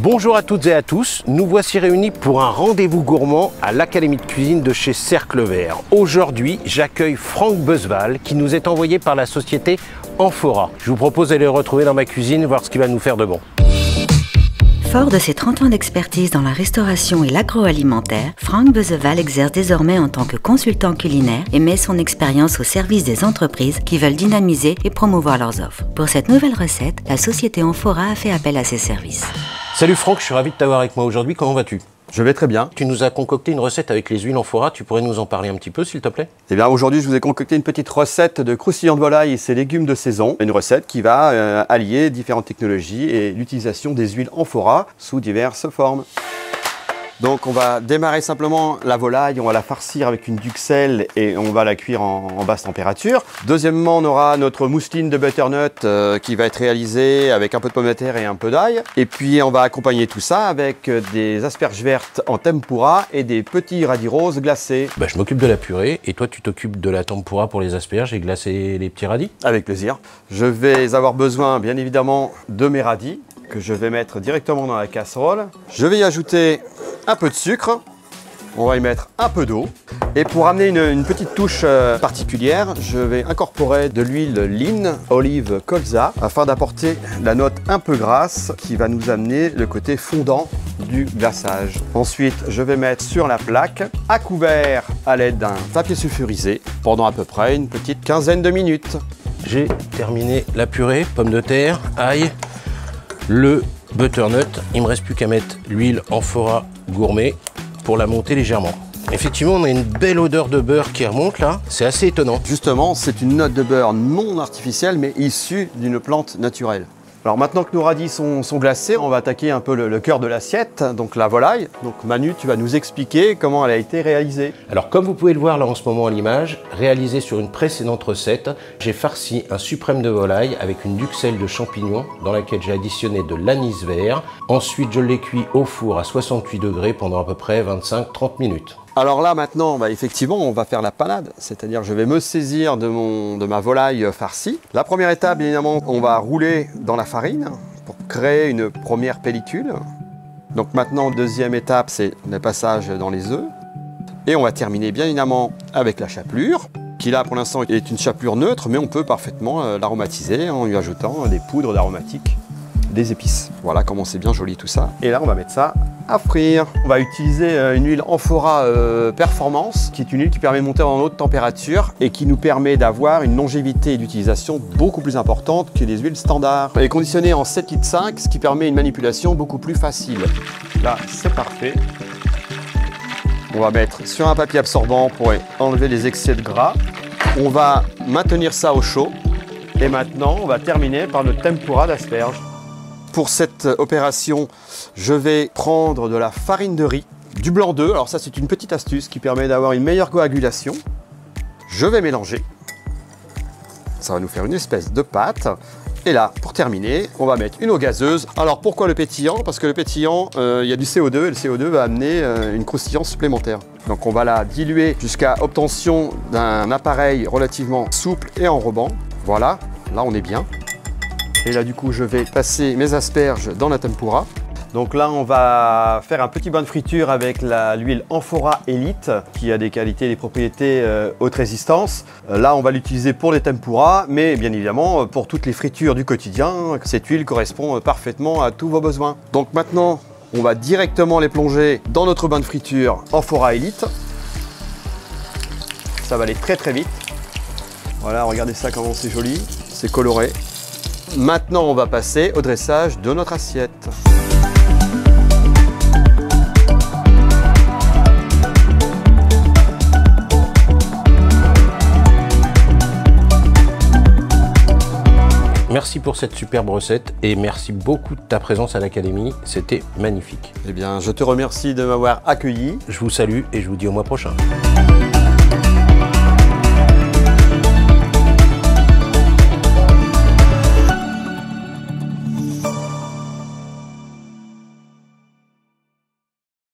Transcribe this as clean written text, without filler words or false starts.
Bonjour à toutes et à tous, nous voici réunis pour un rendez-vous gourmand à l'Académie de cuisine de chez Cercle Vert. Aujourd'hui, j'accueille Franck Beuzeval qui nous est envoyé par la société Amphora. Je vous propose d'aller le retrouver dans ma cuisine, voir ce qu'il va nous faire de bon. Fort de ses 30 ans d'expertise dans la restauration et l'agroalimentaire, Franck Beuzeval exerce désormais en tant que consultant culinaire et met son expérience au service des entreprises qui veulent dynamiser et promouvoir leurs offres. Pour cette nouvelle recette, la société Amphora a fait appel à ses services. Salut Franck, je suis ravi de t'avoir avec moi aujourd'hui, comment vas-tu ? Je vais très bien. Tu nous as concocté une recette avec les huiles Amphora, tu pourrais nous en parler un petit peu s'il te plaît ? Eh bien aujourd'hui je vous ai concocté une petite recette de croustillant de volaille et ses légumes de saison. Une recette qui va allier différentes technologies et l'utilisation des huiles Amphora sous diverses formes. Donc on va démarrer simplement la volaille, on va la farcir avec une duxelle et on va la cuire en basse température. Deuxièmement, on aura notre mousseline de butternut qui va être réalisée avec un peu de pommes de terre et un peu d'ail. Et puis on va accompagner tout ça avec des asperges vertes en tempura et des petits radis roses glacés. Je m'occupe de la purée et toi tu t'occupes de la tempura pour les asperges et glacer les petits radis ? Avec plaisir. Je vais avoir besoin bien évidemment de mes radis que je vais mettre directement dans la casserole. Je vais y ajouter un peu de sucre, on va y mettre un peu d'eau. Et pour amener une petite touche particulière, je vais incorporer de l'huile Lean Olive Colza afin d'apporter la note un peu grasse qui va nous amener le côté fondant du glaçage. Ensuite, je vais mettre sur la plaque à couvert à l'aide d'un papier sulfurisé pendant à peu près une petite quinzaine de minutes. J'ai terminé la purée, pommes de terre, ail, le butternut. Il me reste plus qu'à mettre l'huile Amphora gourmet pour la monter légèrement. Effectivement, on a une belle odeur de beurre qui remonte là, c'est assez étonnant. Justement, c'est une note de beurre non artificielle mais issue d'une plante naturelle. Alors maintenant que nos radis sont glacés, on va attaquer un peu le cœur de l'assiette, donc la volaille. Donc Manu, tu vas nous expliquer comment elle a été réalisée. Alors comme vous pouvez le voir là en ce moment à l'image, réalisé sur une précédente recette, j'ai farci un suprême de volaille avec une duxelle de champignons dans laquelle j'ai additionné de l'anis vert. Ensuite, je l'ai cuit au four à 68 degrés pendant à peu près 25-30 minutes. Alors là maintenant, effectivement, on va faire la panade, c'est-à-dire je vais me saisir de ma volaille farcie. La première étape, évidemment, on va rouler dans la farine pour créer une première pellicule. Donc maintenant, deuxième étape, c'est le passage dans les œufs. Et on va terminer bien évidemment avec la chapelure, qui là pour l'instant est une chapelure neutre, mais on peut parfaitement l'aromatiser en lui ajoutant des poudres d'aromatiques, des épices. Voilà comment c'est bien joli tout ça. Et là, on va mettre ça à frire. On va utiliser une huile Amphora Performance, qui est une huile qui permet de monter en haute température et qui nous permet d'avoir une longévité d'utilisation beaucoup plus importante que les huiles standards. Elle est conditionnée en 7,5 litres, ce qui permet une manipulation beaucoup plus facile. Là, c'est parfait. On va mettre sur un papier absorbant pour enlever les excès de gras. On va maintenir ça au chaud. Et maintenant, on va terminer par le tempura d'asperges. Pour cette opération, je vais prendre de la farine de riz, du blanc d'œuf. Alors ça, c'est une petite astuce qui permet d'avoir une meilleure coagulation. Je vais mélanger. Ça va nous faire une espèce de pâte. Et là, pour terminer, on va mettre une eau gazeuse. Alors pourquoi le pétillant? Parce que le pétillant, il y a du CO2 et le CO2 va amener une croustillance supplémentaire. Donc on va la diluer jusqu'à obtention d'un appareil relativement souple et enrobant. Voilà, là on est bien. Et là du coup je vais passer mes asperges dans la tempura. Donc là on va faire un petit bain de friture avec l'huile Amphora Elite qui a des qualités et des propriétés haute résistance. Là on va l'utiliser pour les tempura, mais bien évidemment pour toutes les fritures du quotidien, cette huile correspond parfaitement à tous vos besoins. Donc maintenant on va directement les plonger dans notre bain de friture Amphora Elite. Ça va aller très très vite. Voilà, regardez ça comment c'est joli, c'est coloré. Maintenant, on va passer au dressage de notre assiette. Merci pour cette superbe recette et merci beaucoup de ta présence à l'Académie, c'était magnifique. Eh bien, je te remercie de m'avoir accueilli. Je vous salue et je vous dis au mois prochain.